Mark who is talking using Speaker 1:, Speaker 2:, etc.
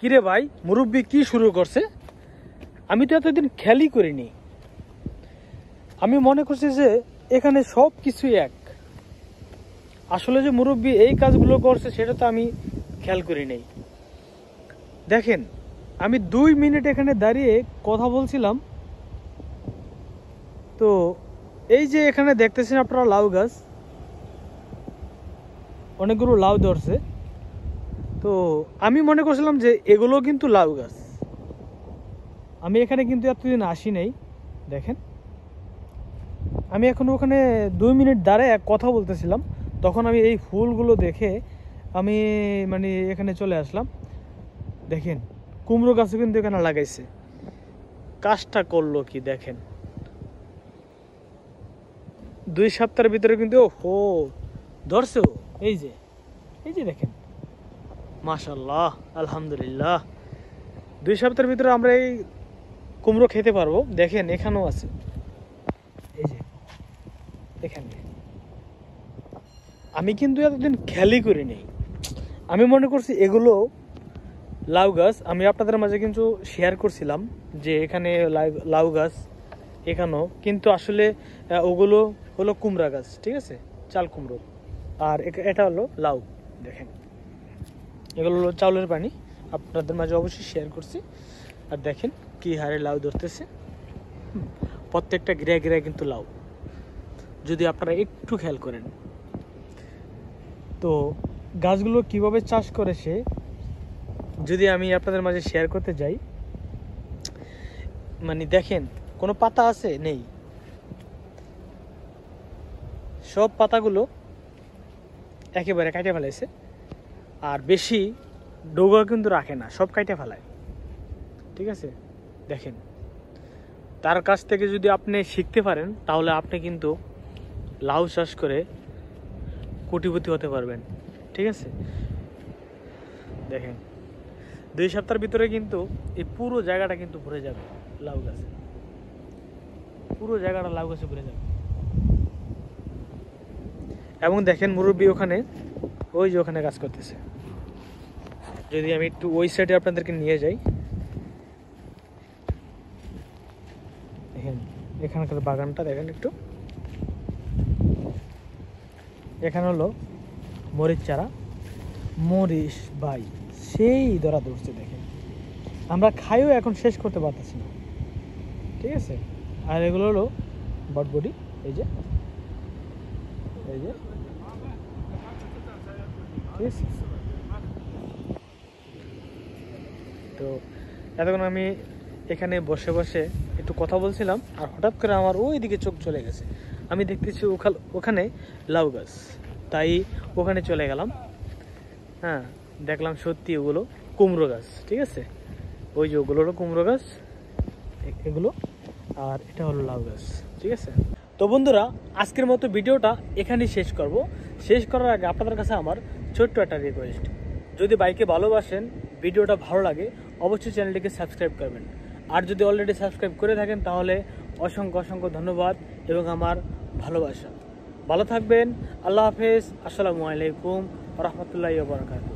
Speaker 1: কিরে ভাই মুরব্বি কি শুরু করছে? আমি তো এতদিন খেয়ালই করিনি। আমি মনে করছি যে এখানে সব কিছুই এক। আসলে যে মুরব্বি এই কাজগুলো করছে সেটা তো আমি খেয়াল করি নাই। দেখেন, আমি 2 মিনিট এখানে দাঁড়িয়ে কথা বলছিলাম, তো এই যে এখানে দেখতেছেন আপনারা লাউ গাছ, অনেকগুলো লাউ ধরছে। তো আমি মনে করছিলাম যে এগুলো কিন্তু লাউ গাছ। আমি এখানে কিন্তু এতদিন আসি নাই। দেখেন, আমি এখন ওখানে 2 মিনিট দাঁড়ায় কথা বলতেছিলাম, তখন আমি এই ফুলগুলো দেখে আমি মানে এখানে চলে আসলাম। দেখেন, কুমড়ো গাছও কিন্তু এখানে লাগাইছে। কাজটা করলো কি দেখেন, 2 সপ্তাহের ভিতরে কিন্তু ও ধরছে। এই যে দেখেন, মাশাআল্লাহ, আলহামদুলিল্লাহ। 2 সপ্তাহের ভিতরে আমরা এই কুমড়ো খেতে পারবো। দেখেন, এখানেও আছে, এই যে এখানে। আমি কিন্তু এতদিন খেয়ালই করি নাই। আমি মনে করছি এগুলো লাউ গাছ। আমি আপনাদের মাঝে কিন্তু শেয়ার করছিলাম যে এখানে লাউ গাছ এখানেও, কিন্তু আসলে ওগুলো হলো কুমড়া গাছ, ঠিক আছে, চাল কুমড়ো। আর এটা হলো লাউ। দেখেন, এগুলো হলো চাউলের পানি। আপনাদের মাঝে অবশ্যই শেয়ার করছি। আর দেখেন কি হারে লাউ ধরতেছে, প্রত্যেকটা গিরা কিন্তু লাউ, যদি আপনারা একটু খেয়াল করেন। তো গাছগুলো কিভাবে চাষ করে সে যদি আমি আপনাদের মাঝে শেয়ার করতে যাই, মানে দেখেন, কোনো পাতা আছে নেই, সব পাতাগুলো একেবারে কাটে ফেলাইছে। আর বেশি ডোগা কিন্তু রাখে না, সব কাটে ফেলায়, ঠিক আছে। দেখেন, তার কাছ থেকে যদি আপনি শিখতে পারেন তাহলে আপনি কিন্তু লাউ চাষ করে কোটিপতি হতে পারবেন, ঠিক আছে। দেখেন, 2 সপ্তাহের ভিতরে কিন্তু এই পুরো জায়গাটা কিন্তু ভরে যাবে লাউ গাছে, পুরো জায়গাটা লাউ গাছে ভরে যাবে। এবং দেখেন, মুরব্বি ওখানে, ওই যে ওখানে কাজ করতেছে। যদি আমি একটু ওই সাইডে আপনাদেরকে নিয়ে যাই, দেখেন এখানকার বাগানটা দেখেন একটু। এখানে হলো মরিচ চারা, মরিচ ভাই সেই ধরা ধরছে। দেখেন, আমরা খাইও এখন শেষ করতে পারতেছি না, ঠিক আছে। আর এগুলো হলো বটবডি, এই যে ঠিক আছে। তো এতক্ষণ আমি এখানে বসে বসে একটু কথা বলছিলাম, আর হঠাৎ করে আমার ওই দিকে চোখ চলে গেছে। আমি দেখতেছি ওখানে লাউ গাছ, তাই ওখানে চলে গেলাম। হ্যাঁ, দেখলাম সত্যি ওগুলো কুমড়ো গাছ, ঠিক আছে। ওই যে ওগুলো হলো কুমড়ো গাছ, এগুলো, আর এটা হলো লাউ গাছ, ঠিক আছে। তো বন্ধুরা, আজকের মতো ভিডিওটা এখানেই শেষ করব। শেষ করার আগে আপনাদের কাছে আমার ছোট্ট একটা রিকোয়েস্ট, যদি বাইকে ভালোবাসেন, ভিডিওটা ভালো লাগে, অবশ্যই চ্যানেলটিকে সাবস্ক্রাইব করবেন। আর যদি অলরেডি সাবস্ক্রাইব করে থাকেন তাহলে অসংখ্য ধন্যবাদ এবং আমার ভালোবাসা। ভালো থাকবেন। আল্লাহ হাফেজ। আসসালামু আলাইকুম ওয়া রাহমাতুল্লাহি ওয়া বারাকাতুহু।